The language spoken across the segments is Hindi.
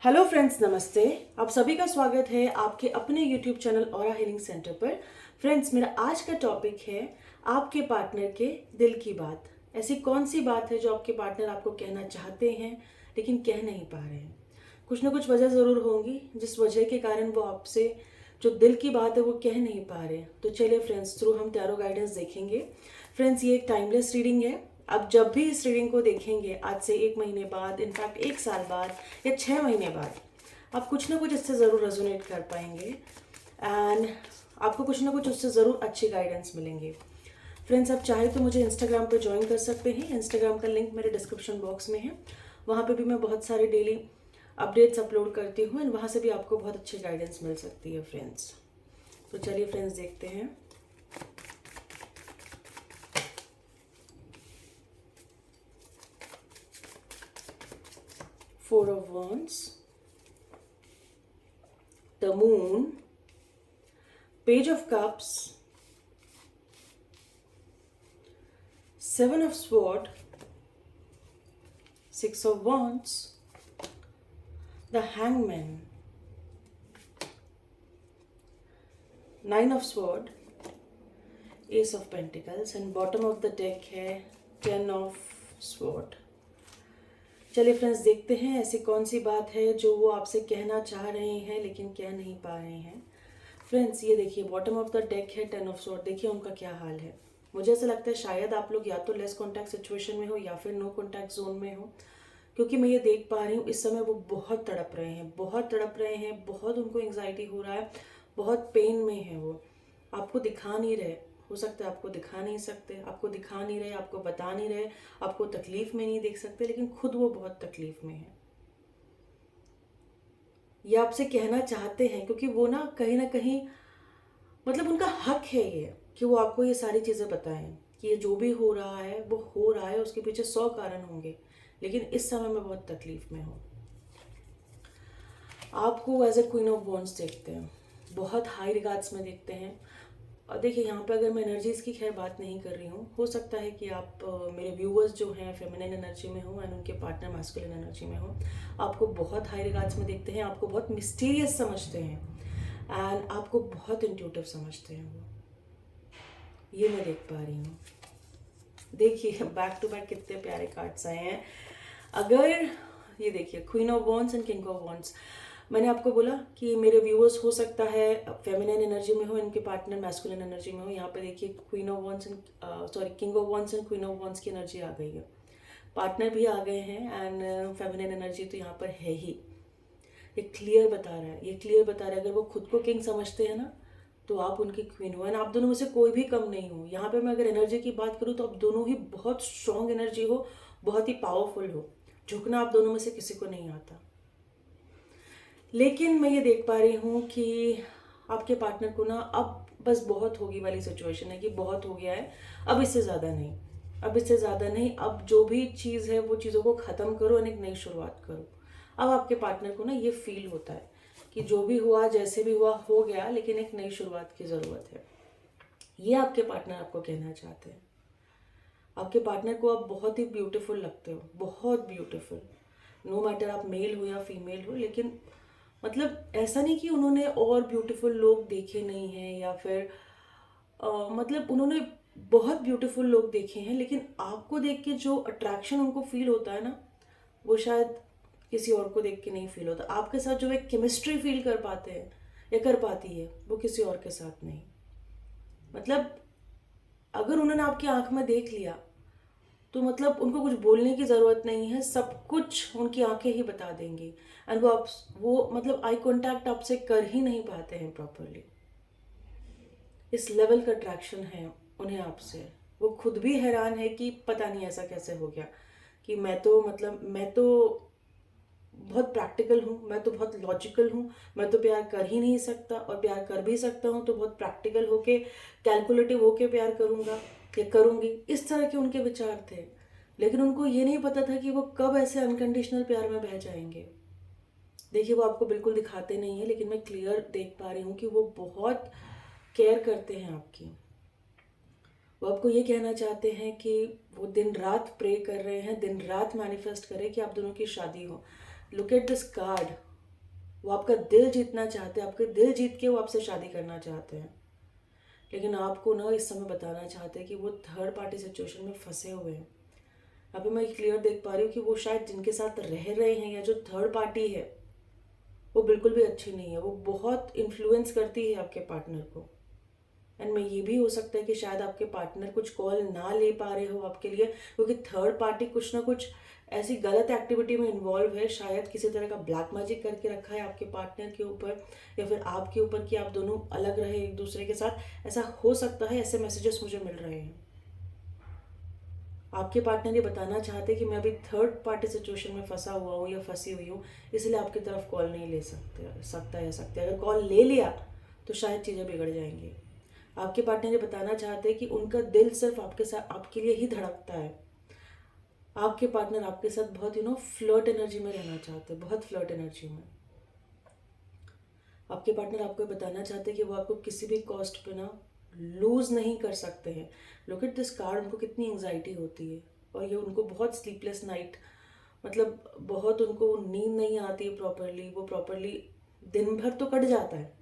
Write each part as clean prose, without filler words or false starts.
हेलो फ्रेंड्स, नमस्ते। आप सभी का स्वागत है आपके अपने YouTube channel aura healing centre पर। फ्रेंड्स, मेरा आज का टॉपिक है आपके पार्टनर के दिल की बात। ऐसी कौन सी बात है जो आपके पार्टनर आपको कहना चाहते हैं लेकिन कह नहीं पा रहे हैं। कुछ ना कुछ वजह ज़रूर होंगी जिस वजह के कारण वो आपसे जो दिल की बात है वो कह नहीं पा रहे। तो चलिए फ्रेंड्स, थ्रू हम टैरो गाइडेंस देखेंगे। फ्रेंड्स, ये एक टाइमलेस रीडिंग है। अब जब भी इस रीडिंग को देखेंगे, आज से 1 महीने बाद, इनफैक्ट 1 साल बाद या 6 महीने बाद, आप कुछ ना कुछ इससे ज़रूर रेजोनेट कर पाएंगे एंड आपको कुछ ना कुछ उससे ज़रूर अच्छी गाइडेंस मिलेंगे। फ्रेंड्स, आप चाहे तो मुझे इंस्टाग्राम पर ज्वाइन कर सकते हैं। इंस्टाग्राम का लिंक मेरे डिस्क्रिप्शन बॉक्स में है। वहाँ पे भी मैं बहुत सारे डेली अपडेट्स अपलोड करती हूँ एंड वहाँ से भी आपको बहुत अच्छी गाइडेंस मिल सकती है फ्रेंड्स। तो चलिए फ्रेंड्स, देखते हैं। Four of Wands, the Moon, Page of Cups, Seven of Swords, Six of Wands, the Hangman, Nine of Swords, Ace of Pentacles and bottom of the deck है Ten of Swords। चलिए फ्रेंड्स, देखते हैं ऐसी कौन सी बात है जो वो आपसे कहना चाह रहे हैं लेकिन कह नहीं पा रहे हैं। फ्रेंड्स, ये देखिए, बॉटम ऑफ द डेक है टेन ऑफ स्वॉर्ड। देखिए उनका क्या हाल है। मुझे ऐसा लगता है शायद आप लोग या तो लेस कॉन्टैक्ट सिचुएशन में हो या फिर नो कॉन्टैक्ट जोन में हो, क्योंकि मैं ये देख पा रही हूँ इस समय वो बहुत तड़प रहे हैं, बहुत तड़प रहे हैं, बहुत उनको एंग्जाइटी हो रहा है, बहुत पेन में है वो। आपको दिखा नहीं रहे, हो सकता है आपको दिखा नहीं सकते, आपको दिखा नहीं रहे, आपको बता नहीं रहे, आपको तकलीफ में नहीं देख सकते, लेकिन खुद वो बहुत तकलीफ में है। ये आपसे कहना चाहते हैं क्योंकि वो ना कहीं मतलब उनका हक है ये कि वो आपको ये सारी चीज़ें बताएं कि ये जो भी हो रहा है वो हो रहा है, उसके पीछे 100 कारण होंगे, लेकिन इस समय मैं बहुत तकलीफ में हूँ। आपको as a queen of wands देखते हैं, बहुत हाई रिगार्ड्स में देखते हैं। और देखिए, यहाँ पे अगर मैं एनर्जीज़ की खैर बात नहीं कर रही हूँ, हो सकता है कि आप मेरे व्यूअर्स जो हैं फेमिनिन एनर्जी में हो एंड उनके पार्टनर मैस्कुलिन एनर्जी में हो, आपको बहुत हाई रिगार्ड्स में देखते हैं, आपको बहुत मिस्टीरियस समझते हैं एंड आपको बहुत इंट्यूटिव समझते हैं वो। ये मैं देख पा रही हूँ। देखिए बैक टू बैक कितने प्यारे कार्ड्स आए हैं। अगर ये देखिए, queen of wands and king of wands. मैंने आपको बोला कि मेरे व्यूअर्स हो सकता है फेमिनिन एनर्जी में हो, इनके पार्टनर मैस्कुलिन एनर्जी में हो। यहाँ पे देखिए queen of wands and sorry king of wands and queen of wands की एनर्जी आ गई है, पार्टनर भी आ गए हैं एंड फेमिनिन एनर्जी तो यहाँ पर है ही। ये क्लियर बता रहा है, ये क्लियर बता रहा है अगर वो खुद को किंग समझते हैं ना, तो आप उनकी क्वीन हो एंड आप दोनों में से कोई भी कम नहीं हो। यहाँ पे मैं अगर एनर्जी की बात करूँ तो आप दोनों ही बहुत स्ट्रॉन्ग एनर्जी हो, बहुत ही पावरफुल हो। झुकना आप दोनों में से किसी को नहीं आता। लेकिन मैं ये देख पा रही हूँ कि आपके पार्टनर को ना अब बस बहुत होगी वाली सिचुएशन है कि बहुत हो गया है, अब इससे ज़्यादा नहीं, अब इससे ज़्यादा नहीं, अब जो भी चीज़ है वो चीज़ों को ख़त्म करो और एक नई शुरुआत करो। अब आपके पार्टनर को ना ये फील होता है कि जो भी हुआ, जैसे भी हुआ, हो गया, लेकिन एक नई शुरुआत की ज़रूरत है। ये आपके पार्टनर आपको कहना चाहते हैं। आपके पार्टनर को आप बहुत ही ब्यूटीफुल लगते हो, बहुत ब्यूटीफुल। नो मैटर आप मेल हो या फीमेल हो, लेकिन मतलब ऐसा नहीं कि उन्होंने और ब्यूटीफुल लोग देखे नहीं हैं या फिर मतलब उन्होंने बहुत ब्यूटीफुल लोग देखे हैं, लेकिन आपको देख के जो अट्रैक्शन उनको फील होता है ना, वो शायद किसी और को देख के नहीं फील होता। आपके साथ जो एक केमिस्ट्री फील कर पाते हैं या कर पाती है, वो किसी और के साथ नहीं। मतलब अगर उन्होंने आपकी आंख में देख लिया तो मतलब उनको कुछ बोलने की ज़रूरत नहीं है, सब कुछ उनकी आंखें ही बता देंगी एंड वो मतलब आई कांटेक्ट आपसे कर ही नहीं पाते हैं प्रॉपरली। इस लेवल का अट्रैक्शन है उन्हें आपसे। वो खुद भी हैरान है कि पता नहीं ऐसा कैसे हो गया, कि मैं तो बहुत प्रैक्टिकल हूँ, मैं तो बहुत लॉजिकल हूँ, मैं तो प्यार कर ही नहीं सकता, और प्यार कर भी सकता हूँ तो बहुत प्रैक्टिकल होके, कैलकुलेटिव होके प्यार करूँगा या करूँगी। इस तरह के उनके विचार थे, लेकिन उनको ये नहीं पता था कि वो कब ऐसे अनकंडीशनल प्यार में बह जाएंगे। देखिए, वो आपको बिल्कुल दिखाते नहीं है, लेकिन मैं क्लियर देख पा रही हूँ कि वो बहुत केयर करते हैं आपकी। वो आपको ये कहना चाहते हैं कि वो दिन रात प्रे कर रहे हैं, दिन रात मैनिफेस्ट करें कि आप दोनों की शादी हो। लुक एट दिस कार्ड, वो आपका दिल जीतना चाहते हैं, आपके दिल जीत के वो आपसे शादी करना चाहते हैं, लेकिन आपको ना इस समय बताना चाहते हैं कि वो थर्ड पार्टी सिचुएशन में फंसे हुए हैं। अभी मैं क्लियर देख पा रही हूँ कि वो शायद जिनके साथ रह रहे हैं या जो थर्ड पार्टी है वो बिल्कुल भी अच्छी नहीं है, वो बहुत इन्फ्लुएंस करती है आपके पार्टनर को। एंड में ये भी हो सकता है कि शायद आपके पार्टनर कुछ कॉल ना ले पा रहे हो आपके लिए, क्योंकि थर्ड पार्टी कुछ ना कुछ ऐसी गलत एक्टिविटी में इन्वॉल्व है, शायद किसी तरह का ब्लैक मैजिक करके रखा है आपके पार्टनर के ऊपर या फिर आपके ऊपर कि आप दोनों अलग रहे एक दूसरे के साथ। ऐसा हो सकता है, ऐसे मैसेजेस मुझे मिल रहे हैं। आपके पार्टनर ये बताना चाहते हैं कि मैं अभी थर्ड पार्टी सिचुएशन में फंसा हुआ हूँ या फंसी हुई हूँ, इसलिए आपकी तरफ कॉल नहीं ले सकते। अगर कॉल ले लिया तो शायद चीज़ें बिगड़ जाएंगी। आपके पार्टनर ये बताना चाहते हैं कि उनका दिल सिर्फ आपके साथ आपके लिए ही धड़कता है। आपके पार्टनर आपके साथ बहुत फ्लर्ट एनर्जी में रहना चाहते हैं, बहुत फ्लर्ट एनर्जी में। आपके पार्टनर आपको बताना चाहते हैं कि वो आपको किसी भी कॉस्ट पे ना लूज नहीं कर सकते हैं। लुक एट दिस कार्ड, उनको कितनी एंग्जाइटी होती है और ये उनको बहुत स्लीपलेस नाइट, मतलब बहुत उनको नींद नहीं आती है प्रॉपरली। वो प्रॉपरली दिन भर तो कट जाता है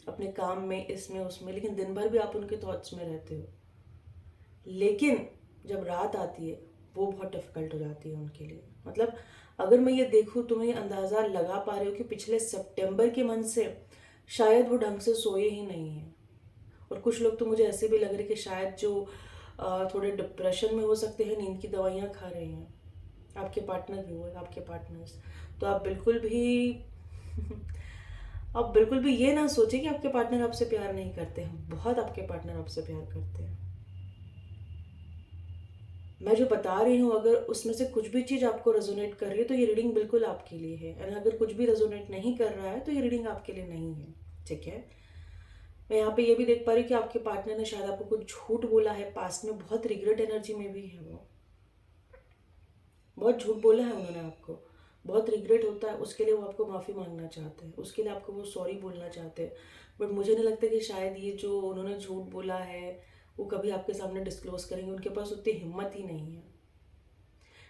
अपने काम में, इसमें उसमें, लेकिन दिन भर भी आप उनके थॉट्स में रहते हो। लेकिन जब रात आती है वो बहुत डिफिकल्ट हो जाती है उनके लिए। मतलब अगर मैं ये देखूँ तो मैं ये अंदाज़ा लगा पा रही हूँ कि पिछले सितंबर के मंथ से शायद वो ढंग से सोए ही नहीं हैं। और कुछ लोग तो मुझे ऐसे भी लग रहे कि शायद जो थोड़े डिप्रेशन में हो सकते हैं, नींद की दवाइयाँ खा रहे हैं। आपके पार्टनर भी हुए, आपके पार्टनर्स। तो आप बिल्कुल भी आप बिल्कुल भी ये ना सोचें कि आपके पार्टनर आपसे प्यार नहीं करते हैं। बहुत आपके पार्टनर आपसे प्यार करते हैं। मैं जो बता रही हूँ, अगर उसमें से कुछ भी चीज़ आपको रेजोनेट कर रही है तो ये रीडिंग बिल्कुल आपके लिए है। और अगर कुछ भी रेजोनेट नहीं कर रहा है तो ये रीडिंग आपके लिए नहीं है। ठीक है। मैं यहाँ पे ये भी देख पा रही हूँ कि आपके पार्टनर ने शायद आपको कुछ झूठ बोला है पास्ट में, बहुत रिग्रेट एनर्जी में भी है वो। बहुत झूठ बोला है उन्होंने आपको, बहुत रिग्रेट होता है, उसके लिए वो आपको माफ़ी मांगना चाहते हैं, उसके लिए आपको वो सॉरी बोलना चाहते हैं। बट मुझे नहीं लगता कि शायद ये जो उन्होंने झूठ बोला है वो कभी आपके सामने डिस्क्लोज करेंगे। उनके पास उतनी हिम्मत ही नहीं है।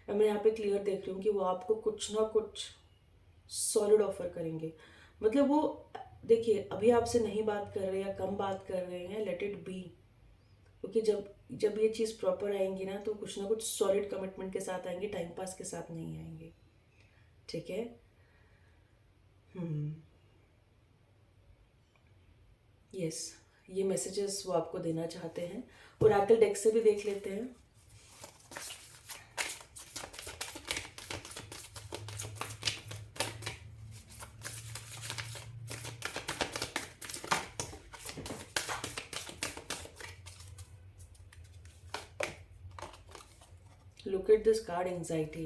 और मैं यहाँ पे क्लियर देख रही हूँ कि वो आपको कुछ ना कुछ सॉलिड ऑफर करेंगे। मतलब वो, देखिए, अभी आपसे नहीं बात कर रहे या कम बात कर रहे हैं, लेट इट बी। क्योंकि जब जब ये चीज़ प्रॉपर आएंगी ना तो कुछ ना कुछ सॉलिड कमिटमेंट के साथ आएंगे, टाइम पास के साथ नहीं आएंगे। ठीक है। यस, ये मैसेजेस वो आपको देना चाहते हैं। ओरेकल डेक से भी देख लेते हैं। Look at this card, anxiety.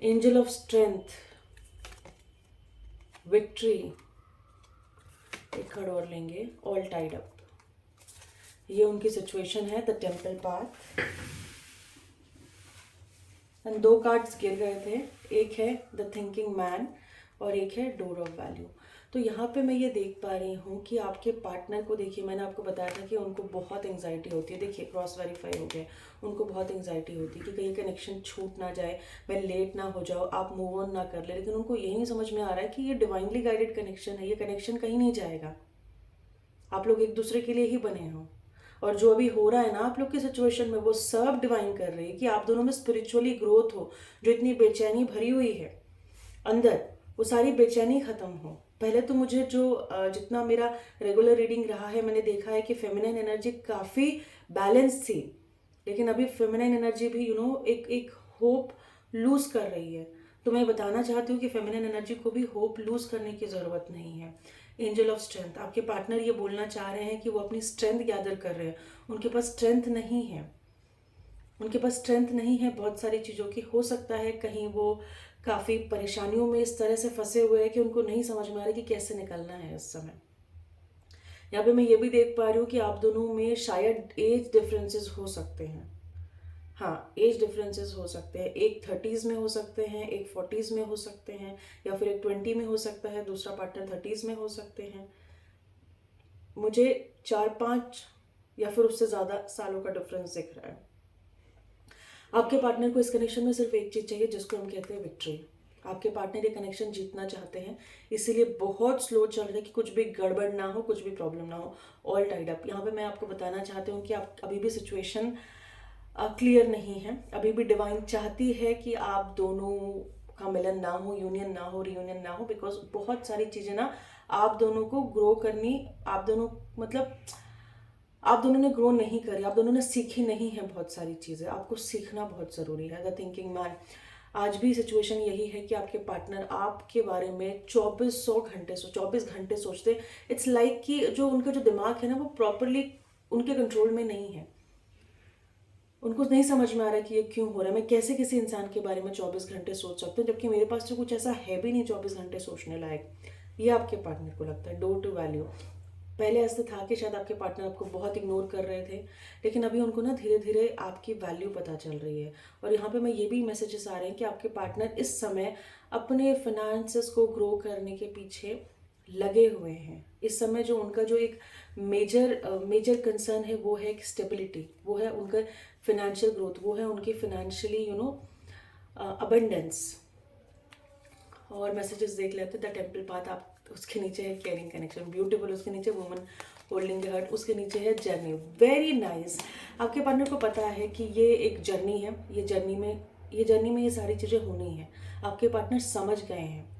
Angel of strength, victory. एक कार्ड और लेंगे, ऑल टाइड अप। ये उनकी सिचुएशन है, द टेम्पल पाथ। एंड दो कार्ड्स गिर गए थे, एक है द थिंकिंग मैन और एक है डोर ऑफ वैल्यू। तो यहाँ पे मैं ये देख पा रही हूँ कि आपके पार्टनर को, देखिए मैंने आपको बताया था कि उनको बहुत एंग्जाइटी होती है। देखिए क्रॉस वेरीफाई हो गया, उनको बहुत एंग्जाइटी होती है कि कहीं कनेक्शन छूट ना जाए, मैं लेट ना हो जाओ, आप मूव ऑन ना कर ले। लेकिन उनको यही नहीं समझ में आ रहा है कि ये डिवाइनली गाइडेड कनेक्शन है, ये कनेक्शन कहीं नहीं जाएगा। आप लोग एक दूसरे के लिए ही बने हो। और जो अभी हो रहा है ना आप लोग की सिचुएशन में, वो सब डिवाइन कर रही है कि आप दोनों में स्पिरिचुअली ग्रोथ हो। जो इतनी बेचैनी भरी हुई है अंदर, वो सारी बेचैनी खत्म हो। पहले तो मुझे जो जितना मेरा रेगुलर रीडिंग रहा है, मैंने देखा है कि फेमिनाइन एनर्जी काफ़ी बैलेंस थी, लेकिन अभी फेमिनाइन एनर्जी भी एक एक होप लूज कर रही है। तो मैं बताना चाहती हूँ कि फेमिनाइन एनर्जी को भी होप लूज करने की ज़रूरत नहीं है। एंजल ऑफ स्ट्रेंथ, आपके पार्टनर ये बोलना चाह रहे हैं कि वो अपनी स्ट्रेंथ गैदर कर रहे हैं। उनके पास स्ट्रेंथ नहीं है, उनके पास स्ट्रेंथ नहीं है बहुत सारी चीज़ों की। हो सकता है कहीं वो काफ़ी परेशानियों में इस तरह से फंसे हुए हैं कि उनको नहीं समझ में आ रहा कि कैसे निकलना है इस समय। यहाँ पे मैं ये भी देख पा रही हूँ कि आप दोनों में शायद एज डिफरेंसेस हो सकते हैं। हाँ, एज डिफरेंसेस हो सकते हैं। एक 30s में हो सकते हैं, एक 40s में हो सकते हैं, या फिर एक 20 में हो सकता है, दूसरा पार्टनर 30s में हो सकते हैं। मुझे 4-5 या फिर उससे ज़्यादा सालों का डिफरेंस दिख रहा है। आपके पार्टनर को इस कनेक्शन में सिर्फ एक चीज़ चाहिए, जिसको हम कहते हैं विक्ट्री। आपके पार्टनर ये कनेक्शन जीतना चाहते हैं, इसीलिए बहुत स्लो चल रहा है कि कुछ भी गड़बड़ ना हो, कुछ भी प्रॉब्लम ना हो, ऑल टाइड अप। यहाँ पे मैं आपको बताना चाहती हूँ कि आप अभी भी सिचुएशन क्लियर नहीं है। अभी भी डिवाइन चाहती है कि आप दोनों का मिलन ना हो, यूनियन ना हो, रियूनियन ना हो, बिकॉज बहुत सारी चीज़ें ना आप दोनों को ग्रो करनी, आप दोनों मतलब आप दोनों ने ग्रो नहीं करी, आप दोनों ने सीखी नहीं है बहुत सारी चीज़ें। आपको सीखना बहुत ज़रूरी है। द थिंकिंग मैन, आज भी सिचुएशन यही है कि आपके पार्टनर आपके बारे में 24 घंटे सोचते। इट्स लाइक कि जो उनका जो दिमाग है ना वो प्रॉपरली उनके कंट्रोल में नहीं है। उनको नहीं समझ में आ रहा है कि ये क्यों हो रहा है, मैं कैसे किसी इंसान के बारे में 24 घंटे सोच सकती हूँ, जबकि मेरे पास तो कुछ ऐसा है भी नहीं 24 घंटे सोचने लायक। ये आपके पार्टनर को लगता है। Door to value. पहले ऐसा था कि शायद आपके पार्टनर आपको बहुत इग्नोर कर रहे थे, लेकिन अभी उनको ना धीरे धीरे आपकी वैल्यू पता चल रही है। और यहाँ पे मैं ये भी मैसेजेस आ रहे हैं कि आपके पार्टनर इस समय अपने फिनेंसेस को ग्रो करने के पीछे लगे हुए हैं। इस समय जो उनका जो एक मेजर कंसर्न है वो है स्टेबिलिटी, वो है उनका फिनेंशियल ग्रोथ, वो है उनकी फिनेंशियली अबंडेंस। और मैसेजेस देख लेते हैं। द टेम्पल पाथ, आप उसके नीचे है केयरिंग कनेक्शन, ब्यूटीफुल। उसके नीचे वुमन होल्डिंग हार्ट, उसके नीचे है जर्नी, वेरी नाइस। आपके पार्टनर को पता है कि ये एक जर्नी है, ये जर्नी में ये सारी चीज़ें होनी है। आपके पार्टनर समझ गए हैं।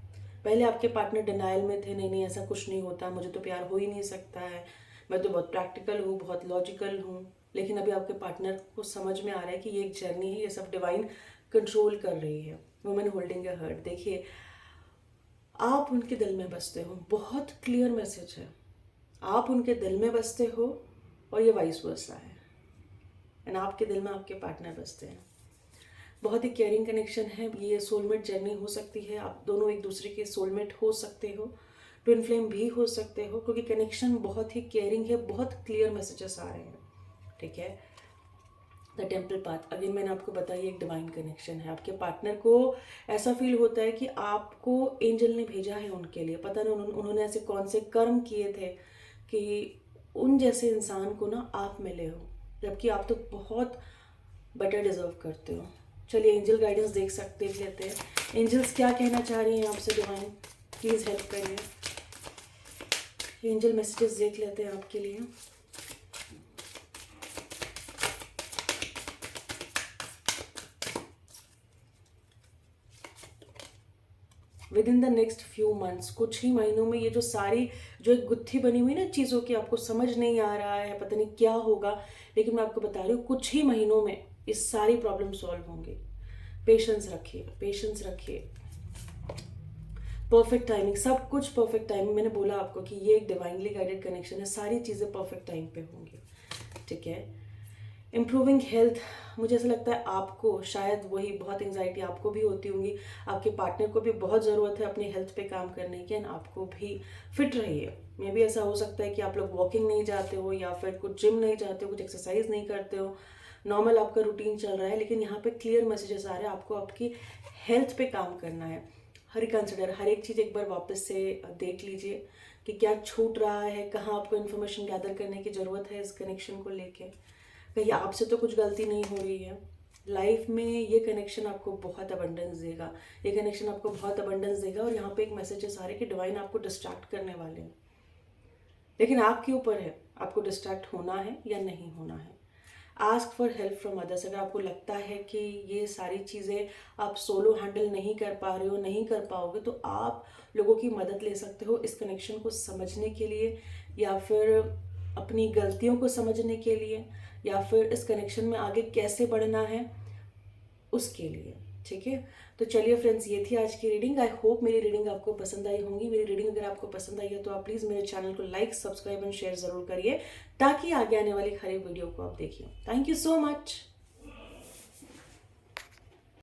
पहले आपके पार्टनर डिनाइल में थे, नहीं नहीं ऐसा कुछ नहीं होता, मुझे तो प्यार हो ही नहीं सकता है, मैं तो बहुत प्रैक्टिकल हूँ, बहुत लॉजिकल हूँ। लेकिन अभी आपके पार्टनर को समझ में आ रहा है कि ये एक जर्नी है, ये सब डिवाइन कंट्रोल कर रही है। वुमन होल्डिंग अ हार्ट, देखिए आप उनके दिल में बसते हो, बहुत क्लियर मैसेज है। आप उनके दिल में बसते हो और ये वाइस वर्सा है। एंड आपके दिल में आपके पार्टनर बसते हैं। बहुत ही केयरिंग कनेक्शन है। ये सोलमेट जर्नी हो सकती है, आप दोनों एक दूसरे के सोलमेट हो सकते हो, ट्विन फ्लेम भी हो सकते हो, क्योंकि कनेक्शन बहुत ही केयरिंग है। बहुत क्लियर मैसेजेस आ रहे हैं, ठीक है। द टेम्पल पाथ, अगेन मैंने आपको बताया एक डिवाइन कनेक्शन है। आपके पार्टनर को ऐसा फील होता है कि आपको एंजल ने भेजा है उनके लिए। पता नहीं उन्होंने ऐसे कौन से कर्म किए थे कि उन जैसे इंसान को ना आप मिले हो, जबकि आप तो बहुत बेटर डिजर्व करते हो। चलिए एंजल गाइडेंस देख लेते हैं। एंजल्स क्या कहना चाह रही हैं आपसे, डिवाइन प्लीज़ हेल्प करिए। एंजल मैसेजेस देख लेते हैं आपके लिए। With in the next few months, कुछ ही महीनों में ये जो एक गुत्थी बनी हुई ना चीज़ों की, आपको समझ नहीं आ रहा है, पता नहीं क्या होगा, लेकिन मैं आपको बता रही हूँ कुछ ही महीनों में ये सारी प्रॉब्लम सॉल्व होंगी। पेशेंस रखिए, पेशेंस रखिए। परफेक्ट टाइमिंग, सब कुछ परफेक्ट टाइमिंग। मैंने बोला आपको कि ये एक डिवाइनली गाइडेड कनेक्शन है, सारी चीज़ें परफेक्ट टाइम पे होंगी, ठीक है। इम्प्रूविंग हेल्थ, मुझे ऐसा लगता है आपको शायद वही बहुत एंजाइटी आपको भी होती होंगी, आपके पार्टनर को भी बहुत ज़रूरत है अपनी हेल्थ पे काम करने की, एंड आपको भी फिट रहिए। मे भी ऐसा हो सकता है कि आप लोग वॉकिंग नहीं जाते हो, या फिर कुछ जिम नहीं जाते हो, कुछ एक्सरसाइज नहीं करते हो, नॉर्मल आपका रूटीन चल रहा है, लेकिन यहाँ पे क्लियर मैसेजेस आ रहे हैं आपको आपकी हेल्थ पे काम करना है। रिकंसिडर, हर एक चीज़ एक बार वापस से देख लीजिए कि क्या छूट रहा है, कहाँ आपको इन्फॉर्मेशन गैदर करने की ज़रूरत है इस कनेक्शन को लेके। कहीं आपसे तो कुछ गलती नहीं हो रही है। लाइफ में ये कनेक्शन आपको बहुत अबंडेंस देगा, ये कनेक्शन आपको बहुत अबंडेंस देगा। और यहाँ पे एक मैसेजेस आ रहे कि डिवाइन आपको डिस्ट्रैक्ट करने वाले हैं, लेकिन आपके ऊपर है आपको डिस्ट्रैक्ट होना है या नहीं होना है। Ask for help from others, अगर आपको लगता है कि ये सारी चीज़ें आप सोलो हैंडल नहीं कर पा रहे हो, नहीं कर पाओगे, तो आप लोगों की मदद ले सकते हो इस कनेक्शन को समझने के लिए, या फिर अपनी गलतियों को समझने के लिए, या फिर इस कनेक्शन में आगे कैसे बढ़ना है उसके लिए, ठीक है। तो चलिए फ्रेंड्स, ये थी आज की रीडिंग। आई होप मेरी रीडिंग आपको पसंद आई होंगी। मेरी रीडिंग अगर आपको पसंद आई है तो आप प्लीज़ मेरे चैनल को लाइक, सब्सक्राइब एंड शेयर ज़रूर करिए, ताकि आगे आने वाली हर एक वीडियो को आप देखिए। Thank you so much.